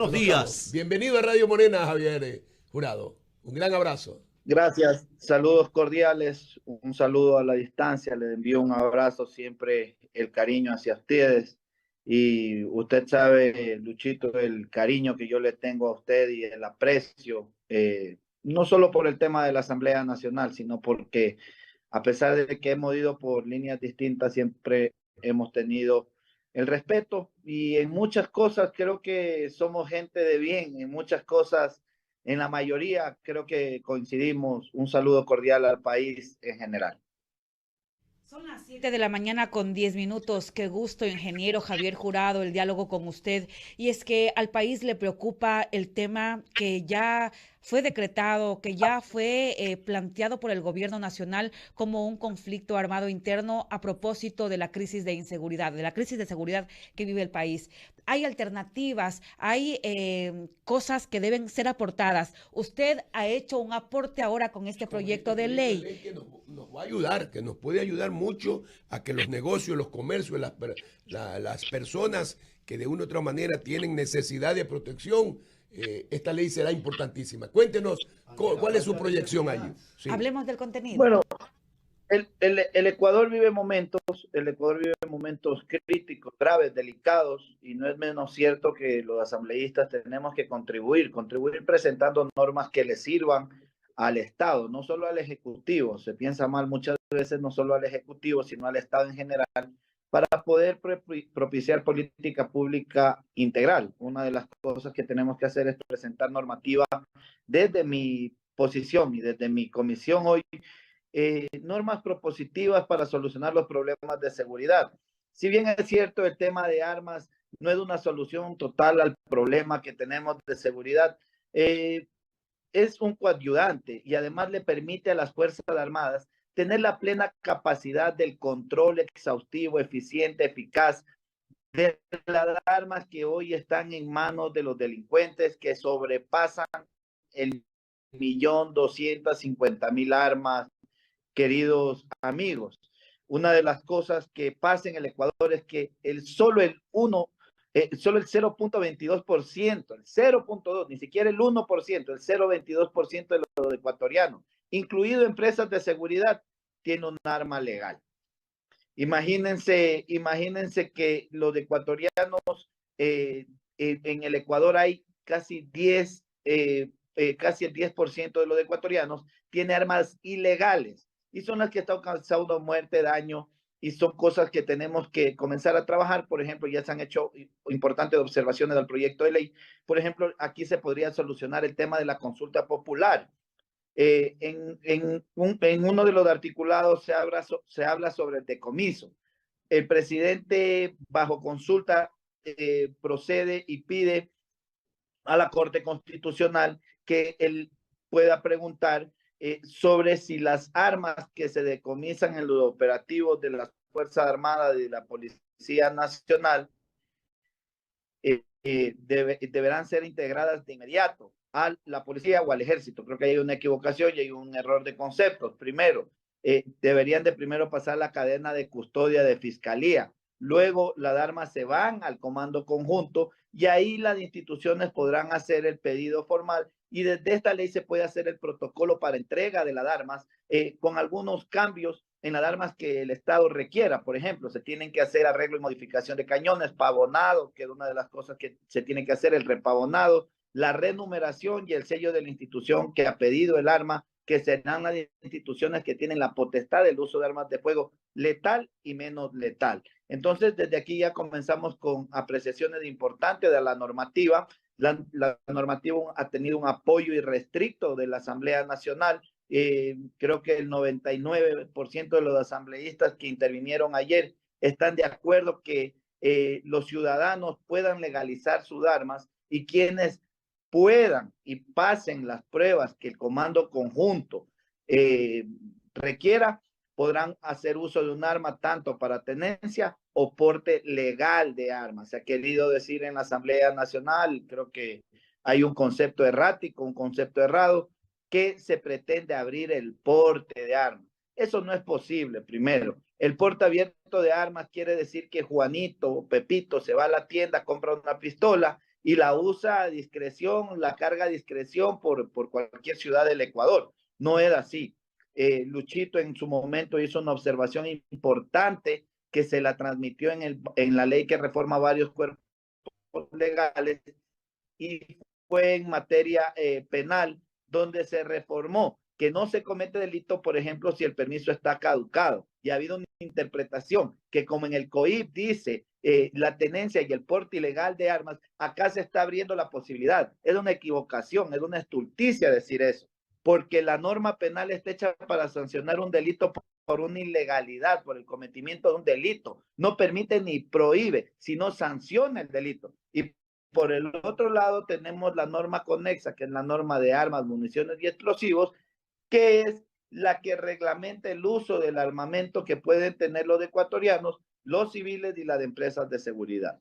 Buenos días. Bienvenido a Radio Morena, Javier Jurado. Un gran abrazo. Gracias, saludos cordiales, un saludo a la distancia, les envío un abrazo, siempre el cariño hacia ustedes y usted sabe, Luchito, el cariño que yo le tengo a usted y el aprecio, no solo por el tema de la Asamblea Nacional, sino porque a pesar de que hemos ido por líneas distintas, siempre hemos tenido el respeto y en muchas cosas creo que somos gente de bien, en muchas cosas, en la mayoría creo que coincidimos. Un saludo cordial al país en general. Son las 7 de la mañana con 10 minutos. Qué gusto, ingeniero Javier Jurado, el diálogo con usted. Y es que al país le preocupa el tema que ya fue decretado, que ya fue planteado por el gobierno nacional como un conflicto armado interno a propósito de la crisis de inseguridad, de la crisis de seguridad que vive el país. Hay alternativas, hay cosas que deben ser aportadas. Usted ha hecho un aporte ahora con este proyecto de ley. Que nos va a ayudar, que nos puede ayudar mucho a que los negocios, los comercios, las personas que de una u otra manera tienen necesidad de protección, esta ley será importantísima. Cuéntenos cuál es su proyección allí. Sí. Hablemos del contenido. Bueno, el Ecuador vive momentos, críticos, graves, delicados, y no es menos cierto que los asambleístas tenemos que contribuir presentando normas que le sirvan al Estado, no solo al Ejecutivo. Se piensa mal muchas veces, no solo al Ejecutivo, sino al Estado en general, para poder propiciar política pública integral. Una de las cosas que tenemos que hacer es presentar normativa desde mi posición y desde mi comisión hoy, normas propositivas para solucionar los problemas de seguridad. Si bien es cierto, el tema de armas no es una solución total al problema que tenemos de seguridad, es un coadyuvante y además le permite a las Fuerzas Armadas tener la plena capacidad del control exhaustivo, eficiente, eficaz de las armas que hoy están en manos de los delincuentes, que sobrepasan el 1.250.000 armas, queridos amigos. Una de las cosas que pasa en el Ecuador es que solo el 0.22%, el 0.2%, ni siquiera el 1%, el 0.22% de los ecuatorianos, incluido empresas de seguridad, tiene un arma legal. Imagínense que los ecuatorianos, en el Ecuador hay casi el 10% de los ecuatorianos tiene armas ilegales y son las que están causando muerte, daño, y son cosas que tenemos que comenzar a trabajar. Por ejemplo, ya se han hecho importantes observaciones del proyecto de ley. Por ejemplo, aquí se podría solucionar el tema de la consulta popular. En uno de los articulados se habla sobre el decomiso. El presidente, bajo consulta, procede y pide a la Corte Constitucional que él pueda preguntar sobre si las armas que se decomisan en los operativos de las Fuerzas Armadas y de la Policía Nacional deberán ser integradas de inmediato a la policía o al ejército. Creo que hay una equivocación y hay un error de conceptos. Primero, deberían de primero pasar la cadena de custodia de fiscalía. Luego las armas se van al comando conjunto y ahí las instituciones podrán hacer el pedido formal y desde esta ley se puede hacer el protocolo para entrega de las armas con algunos cambios en las armas que el Estado requiera. Por ejemplo, se tienen que hacer arreglo y modificación de cañones, pavonado, que es una de las cosas que se tiene que hacer, el repavonado, la renumeración y el sello de la institución que ha pedido el arma, que serán las instituciones que tienen la potestad del uso de armas de fuego letal y menos letal. Entonces, desde aquí ya comenzamos con apreciaciones importantes de la normativa. La normativa ha tenido un apoyo irrestricto de la Asamblea Nacional. Creo que el 99% de los asambleístas que intervinieron ayer están de acuerdo que los ciudadanos puedan legalizar sus armas y quienes puedan y pasen las pruebas que el comando conjunto requiera, podrán hacer uso de un arma tanto para tenencia o porte legal de armas. Se ha querido decir en la Asamblea Nacional, creo que hay un concepto errático, un concepto errado, que se pretende abrir el porte de armas. Eso no es posible, primero. El porte abierto de armas quiere decir que Juanito o Pepito se va a la tienda, compra una pistola y la usa a discreción, la carga a discreción por cualquier ciudad del Ecuador. No era así. Luchito en su momento hizo una observación importante que se la transmitió en la ley que reforma varios cuerpos legales, y fue en materia penal, donde se reformó que no se comete delito, por ejemplo, si el permiso está caducado. Y ha habido una interpretación que, como en el COIP dice, la tenencia y el porte ilegal de armas, acá se está abriendo la posibilidad. Es una equivocación, es una estulticia decir eso, porque la norma penal está hecha para sancionar un delito por una ilegalidad, por el cometimiento de un delito. No permite ni prohíbe, sino sanciona el delito. Y por el otro lado tenemos la norma conexa, que es la norma de armas, municiones y explosivos, que es la que reglamenta el uso del armamento que pueden tener los ecuatorianos, los civiles y las empresas de seguridad.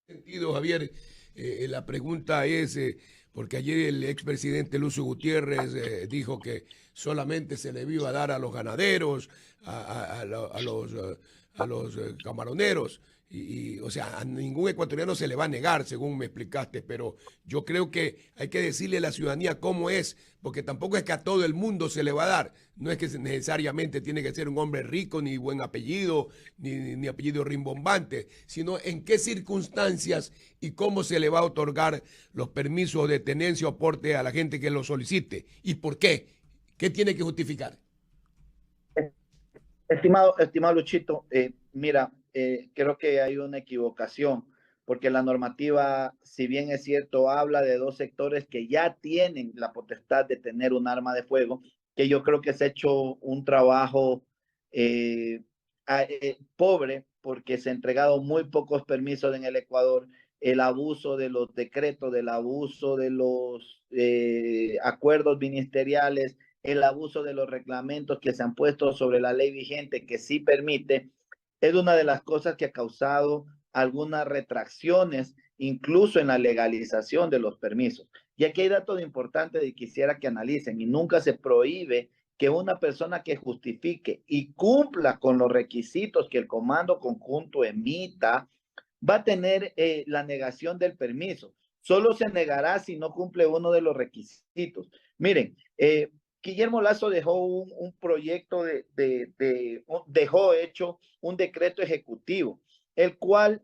En ese sentido, Javier, la pregunta es, porque ayer el expresidente Lucio Gutiérrez dijo que solamente se le iba a dar a los ganaderos, a los camaroneros. O sea, a ningún ecuatoriano se le va a negar, según me explicaste, pero yo creo que hay que decirle a la ciudadanía cómo es, porque tampoco es que a todo el mundo se le va a dar. No es que necesariamente tiene que ser un hombre rico, ni buen apellido, ni apellido rimbombante, sino en qué circunstancias y cómo se le va a otorgar los permisos de tenencia o porte a la gente que lo solicite. ¿Y por qué? ¿Qué tiene que justificar? Estimado Luchito, mira, creo que hay una equivocación, porque la normativa, si bien es cierto, habla de dos sectores que ya tienen la potestad de tener un arma de fuego, que yo creo que se ha hecho un trabajo pobre, porque se han entregado muy pocos permisos en el Ecuador, el abuso de los decretos, del abuso de los acuerdos ministeriales, el abuso de los reglamentos que se han puesto sobre la ley vigente que sí permite, es una de las cosas que ha causado algunas retracciones, incluso en la legalización de los permisos. Y aquí hay datos importantes que quisiera que analicen, y nunca se prohíbe que una persona que justifique y cumpla con los requisitos que el comando conjunto emita, va a tener la negación del permiso. Solo se negará si no cumple uno de los requisitos. Miren, Guillermo Lazo dejó un proyecto dejó hecho un decreto ejecutivo, el cual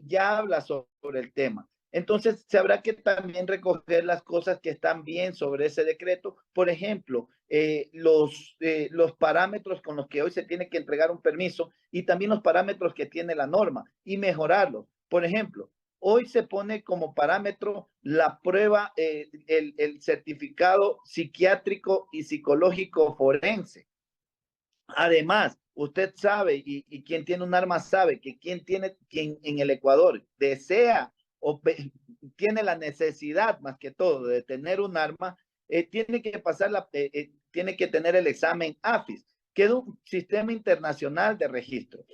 ya habla sobre el tema. Entonces, se habrá que también recoger las cosas que están bien sobre ese decreto. Por ejemplo, los parámetros con los que hoy se tiene que entregar un permiso y también los parámetros que tiene la norma y mejorarlos. Por ejemplo, hoy se pone como parámetro la prueba, el certificado psiquiátrico y psicológico forense. Además, usted sabe, y quien tiene un arma sabe, que quien en el Ecuador desea o tiene la necesidad, más que todo, de tener un arma, tiene que tiene que tener el examen AFIS, que es un sistema internacional de registro.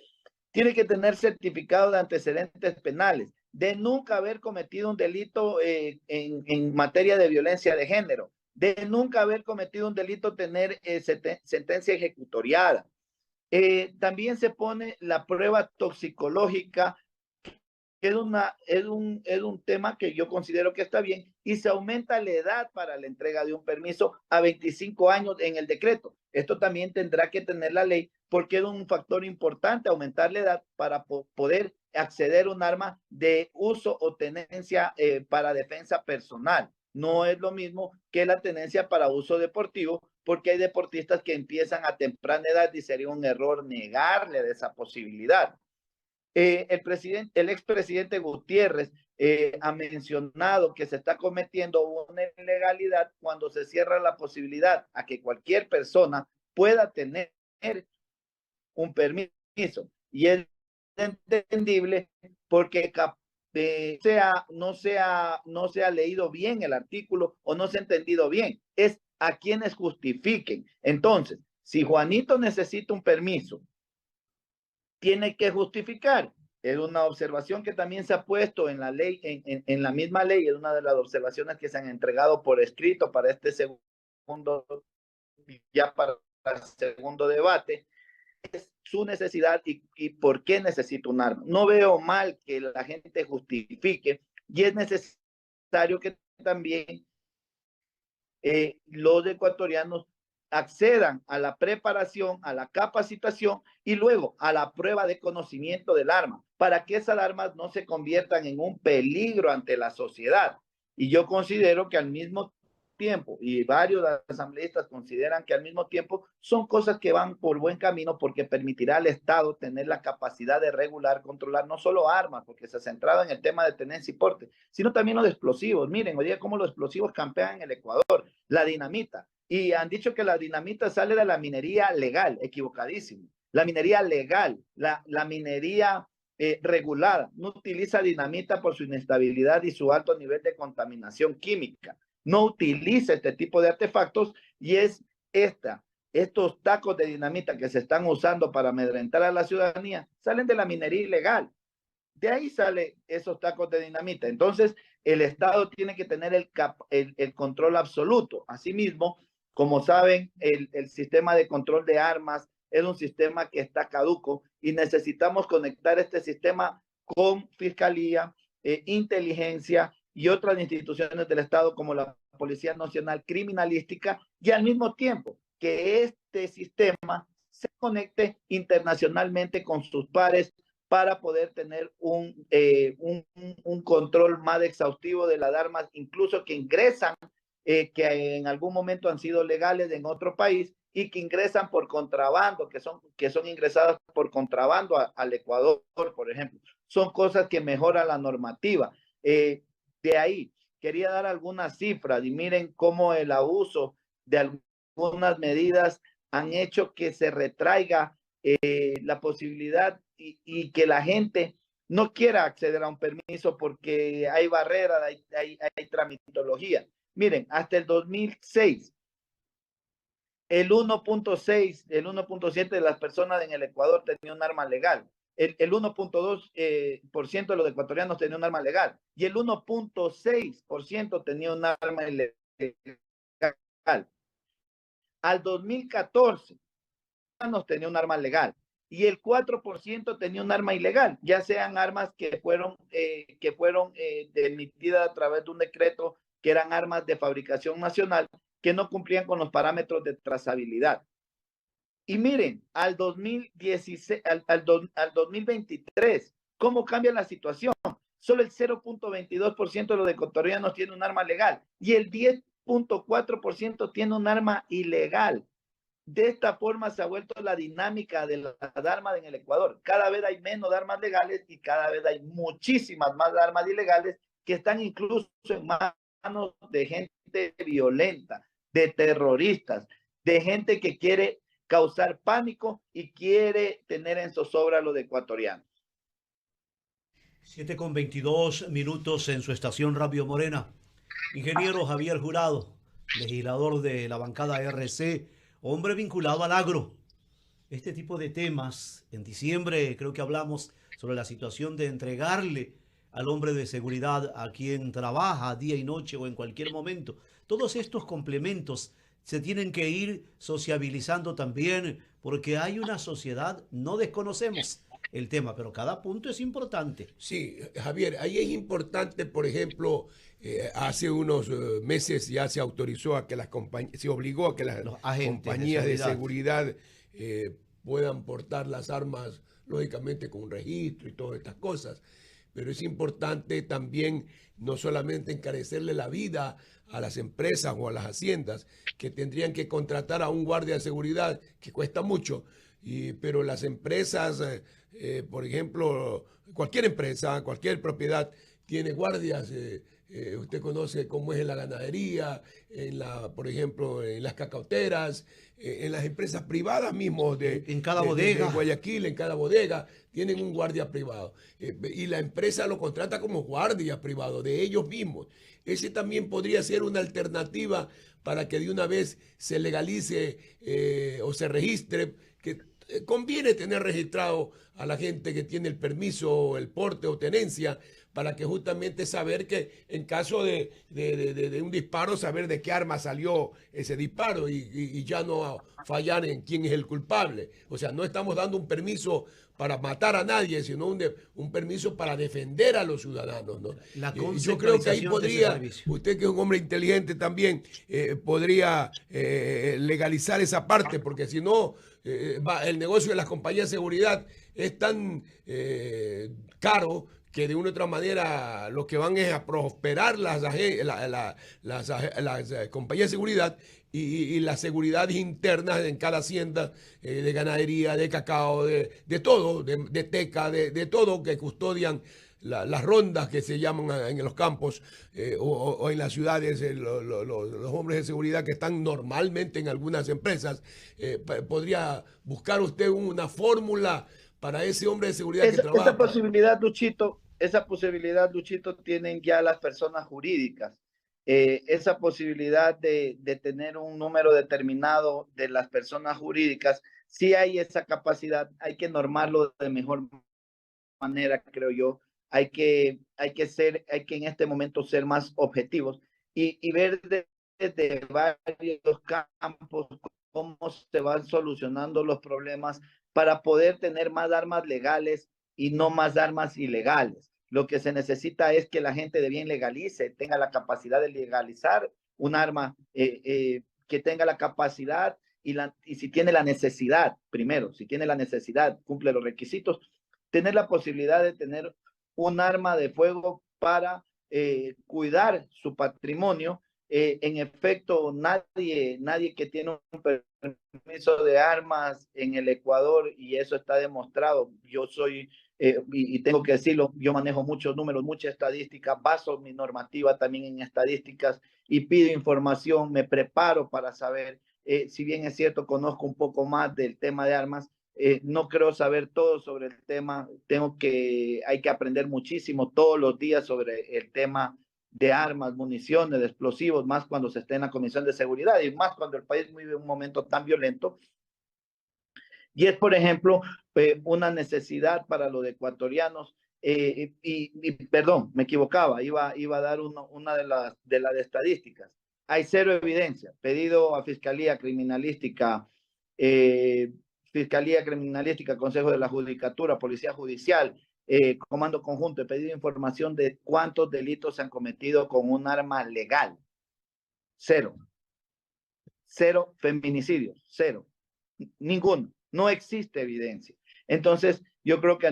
Tiene que tener certificado de antecedentes penales, de nunca haber cometido un delito en materia de violencia de género, de nunca haber cometido un delito, tener sentencia ejecutoriada. También se pone la prueba toxicológica, que es un tema que yo considero que está bien, y se aumenta la edad para la entrega de un permiso a 25 años en el decreto. Esto también tendrá que tener la ley, porque es un factor importante aumentar la edad para poder acceder a un arma de uso o tenencia para defensa personal. No es lo mismo que la tenencia para uso deportivo, porque hay deportistas que empiezan a temprana edad y sería un error negarle de esa posibilidad. El expresidente Gutiérrez ha mencionado que se está cometiendo una ilegalidad cuando se cierra la posibilidad a que cualquier persona pueda tener un permiso. Y es entendible porque no se ha leído bien el artículo o no se ha entendido bien. Es a quienes justifiquen. Entonces, si Juanito necesita un permiso, tiene que justificar. Es una observación que también se ha puesto en la ley, en la misma ley, es una de las observaciones que se han entregado por escrito para este segundo, ya para el segundo debate, es su necesidad y por qué necesita un arma. No veo mal que la gente justifique, y es necesario que también los ecuatorianos accedan a la preparación, a la capacitación y luego a la prueba de conocimiento del arma, para que esas armas no se conviertan en un peligro ante la sociedad. Y yo considero que al mismo tiempo, y varios asambleístas consideran que al mismo tiempo son cosas que van por buen camino porque permitirá al Estado tener la capacidad de regular, controlar no solo armas, porque se ha centrado en el tema de tenencia y porte, sino también los explosivos. Miren, hoy día cómo los explosivos campean en el Ecuador, la dinamita. Y han dicho que la dinamita sale de la minería legal, equivocadísimo. La minería legal, la minería regulada, no utiliza dinamita por su inestabilidad y su alto nivel de contaminación química. No utiliza este tipo de artefactos y es estos tacos de dinamita que se están usando para amedrentar a la ciudadanía, salen de la minería ilegal. De ahí salen esos tacos de dinamita. Entonces, el Estado tiene que tener el control absoluto. Asimismo, como saben, el sistema de control de armas es un sistema que está caduco y necesitamos conectar este sistema con fiscalía, inteligencia y otras instituciones del Estado como la Policía Nacional Criminalística, y al mismo tiempo que este sistema se conecte internacionalmente con sus pares para poder tener un control más exhaustivo de las armas, incluso que ingresan, que en algún momento han sido legales en otro país y que ingresan por contrabando, que son ingresadas por contrabando al Ecuador, por ejemplo. Son cosas que mejoran la normativa. De ahí, quería dar algunas cifras y miren cómo el abuso de algunas medidas han hecho que se retraiga la posibilidad y que la gente no quiera acceder a un permiso porque hay barreras, hay tramitología. Miren, hasta el 2006, el 1.6, el 1.7 de las personas en el Ecuador tenía un arma legal. El 1.2% de los ecuatorianos tenía un arma legal y el 1.6% tenía un arma ilegal. Al 2014, tenía un arma legal y el 4% tenía un arma ilegal, ya sean armas que fueron emitidas a través de un decreto, que eran armas de fabricación nacional, que no cumplían con los parámetros de trazabilidad. Y miren, al 2016, al 2023, ¿cómo cambia la situación? Solo el 0.22% de los ecuatorianos tiene un arma legal y el 10.4% tiene un arma ilegal. De esta forma se ha vuelto la dinámica de las armas en el Ecuador. Cada vez hay menos armas legales y cada vez hay muchísimas más armas ilegales que están incluso en manos de gente violenta, de terroristas, de gente que quiere causar pánico y quiere tener en zozobra a los ecuatorianos. 7:22 en su estación Radio Morena. Ingeniero Javier Jurado, legislador de la bancada RC, hombre vinculado al agro. Este tipo de temas, en diciembre creo que hablamos sobre la situación de entregarle al hombre de seguridad a quien trabaja día y noche o en cualquier momento. Todos estos complementos se tienen que ir sociabilizando también porque hay una sociedad, no desconocemos el tema, pero cada punto es importante. Sí, Javier, ahí es importante, por ejemplo, hace unos meses ya se autorizó a que se obligó a que las compañías de seguridad puedan portar las armas, lógicamente con un registro y todas estas cosas. Pero es importante también no solamente encarecerle la vida a las empresas o a las haciendas que tendrían que contratar a un guardia de seguridad que cuesta mucho, pero las empresas, por ejemplo, cualquier empresa, cualquier propiedad tiene guardias. Usted conoce cómo es en la ganadería, por ejemplo, en las cacauteras, en las empresas privadas mismo en cada bodega de Guayaquil, en cada bodega tienen un guardia privado y la empresa lo contrata como guardia privado de ellos mismos. Ese también podría ser una alternativa para que de una vez se legalice o se registre, que conviene tener registrado a la gente que tiene el permiso, el porte o tenencia, para que justamente saber que en caso de un disparo, saber de qué arma salió ese disparo y ya no fallar en quién es el culpable. O sea, no estamos dando un permiso para matar a nadie, sino un permiso para defender a los ciudadanos, ¿no? La Yo creo que ahí conceptualización de ese podría, servicio. usted que es un hombre inteligente también, podría legalizar esa parte, porque si no, el negocio de las compañías de seguridad es tan caro que de una u otra manera lo que van es a prosperar las compañías de seguridad y las seguridades internas en cada hacienda de ganadería, de cacao, de todo, de teca, de todo que custodian las rondas que se llaman en los campos o en las ciudades, los hombres de seguridad que están normalmente en algunas empresas. ¿Podría buscar usted una fórmula para ese hombre de seguridad que trabaja? Esa posibilidad, Luchito, tienen ya las personas jurídicas. Esa posibilidad de tener un número determinado de las personas jurídicas, si hay esa capacidad, hay que normarlo de mejor manera, creo yo. Hay que en este momento ser más objetivos y ver desde varios campos cómo se van solucionando los problemas para poder tener más armas legales y no más armas ilegales. Lo que se necesita es que la gente de bien legalice, tenga la capacidad de legalizar un arma, que tenga la capacidad y si tiene la necesidad, primero, si tiene la necesidad, cumple los requisitos, tener la posibilidad de tener un arma de fuego para cuidar su patrimonio. En efecto, nadie que tiene un permiso de armas en el Ecuador, y eso está demostrado, yo soy, y tengo que decirlo, yo manejo muchos números, mucha estadística, baso mi normativa también en estadísticas y pido información, me preparo para saber, si bien es cierto, conozco un poco más del tema de armas, no creo saber todo sobre el tema, hay que aprender muchísimo todos los días sobre el tema de armas, municiones, de explosivos, más cuando se esté en la Comisión de Seguridad y más cuando el país vive un momento tan violento. Y es, por ejemplo, una necesidad para los ecuatorianos. Perdón, me equivocaba, iba a dar una de las estadísticas. Hay cero evidencia. Pedido a Fiscalía Criminalística, Consejo de la Judicatura, Policía Judicial, Comando Conjunto, he pedido información de cuántos delitos se han cometido con un arma legal. Cero. Cero feminicidios, cero. Ninguno. No existe evidencia. Entonces, yo creo que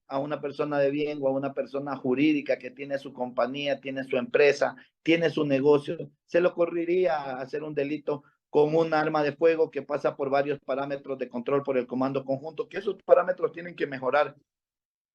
a una persona de bien o a una persona jurídica que tiene su compañía, tiene su empresa, tiene su negocio, se le ocurriría hacer un delito con un arma de fuego que pasa por varios parámetros de control por el Comando Conjunto, que esos parámetros tienen que mejorar.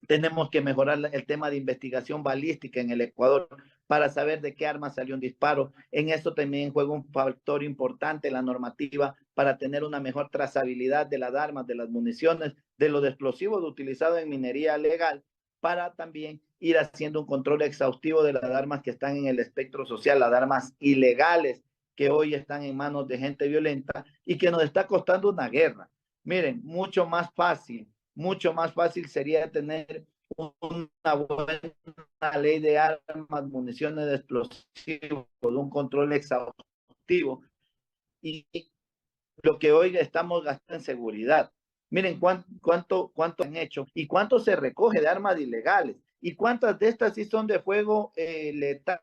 Tenemos que mejorar el tema de investigación balística en el Ecuador para saber de qué arma salió un disparo. En esto también juega un factor importante la normativa para tener una mejor trazabilidad de las armas, de las municiones, de los explosivos utilizados en minería legal, para también ir haciendo un control exhaustivo de las armas que están en el espectro social, las armas ilegales que hoy están en manos de gente violenta y que nos está costando una guerra. Miren, mucho más fácil sería tener una buena ley de armas, municiones de explosivos, un control exhaustivo y lo que hoy estamos gastando en seguridad. Miren cuánto han hecho y cuánto se recoge de armas ilegales y cuántas de estas sí son de fuego letal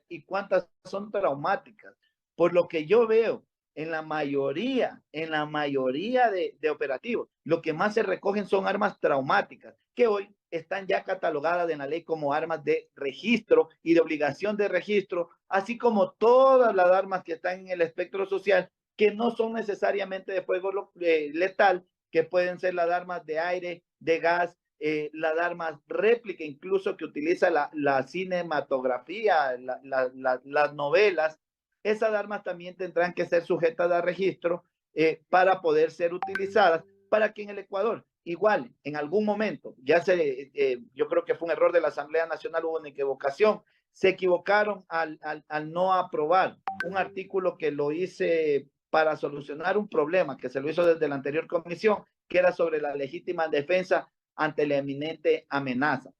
y cuántas son traumáticas. Por lo que yo veo, en la mayoría de operativos, lo que más se recogen son armas traumáticas, que hoy están ya catalogadas en la ley como armas de registro y de obligación de registro, así como todas las armas que están en el espectro social, que no son necesariamente de fuego letal, que pueden ser las armas de aire, de gas, las armas réplica, incluso que utiliza la cinematografía, las novelas. Esas armas también tendrán que ser sujetas a registro para poder ser utilizadas, para que en el Ecuador, igual, en algún momento, yo creo que fue un error de la Asamblea Nacional, hubo una equivocación, se equivocaron al no aprobar un artículo que lo hice para solucionar un problema que se lo hizo desde la anterior comisión, que era sobre la legítima defensa ante la eminente amenaza.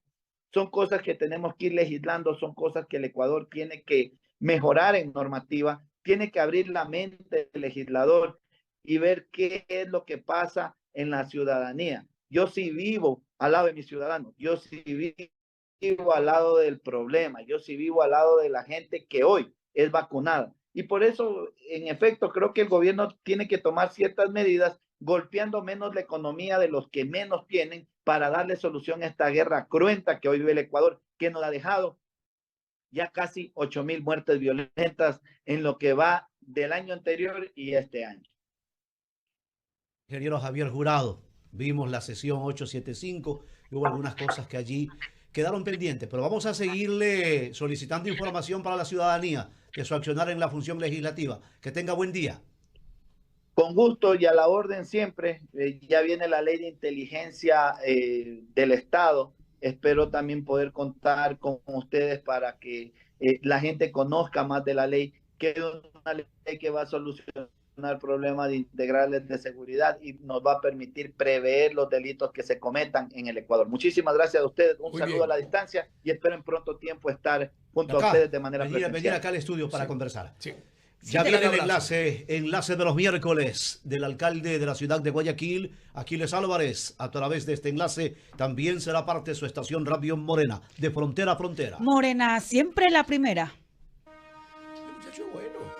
son cosas que tenemos que ir legislando, son cosas que el Ecuador tiene que mejorar en normativa, tiene que abrir la mente del legislador y ver qué es lo que pasa en la ciudadanía. Yo sí vivo al lado de mis ciudadanos, yo sí vivo al lado del problema, yo sí vivo al lado de la gente que hoy es vacunada. Y por eso, en efecto, creo que el gobierno tiene que tomar ciertas medidas, golpeando menos la economía de los que menos tienen, para darle solución a esta guerra cruenta que hoy vive el Ecuador, que nos ha dejado ya casi 8,000 muertes violentas en lo que va del año anterior y este año. Ingeniero Javier Jurado, vimos la sesión 875 y hubo algunas cosas que allí quedaron pendientes, pero vamos a seguirle solicitando información para la ciudadanía de su accionar en la función legislativa. Que tenga buen día. Con gusto y a la orden siempre. Ya viene la ley de inteligencia del Estado. Espero también poder contar con ustedes para que la gente conozca más de la ley, que es una ley que va a solucionar problemas integrales de seguridad y nos va a permitir prever los delitos que se cometan en el Ecuador. Muchísimas gracias a ustedes, un saludo a la distancia y espero en pronto tiempo estar junto a ustedes de manera presencial. Venir acá al estudio para conversar. Sí. Ya viene el enlace de los miércoles del alcalde de la ciudad de Guayaquil, Aquiles Álvarez. A través de este enlace también será parte de su estación Radio Morena, de frontera a frontera. Morena, siempre la primera. Este muchacho es bueno.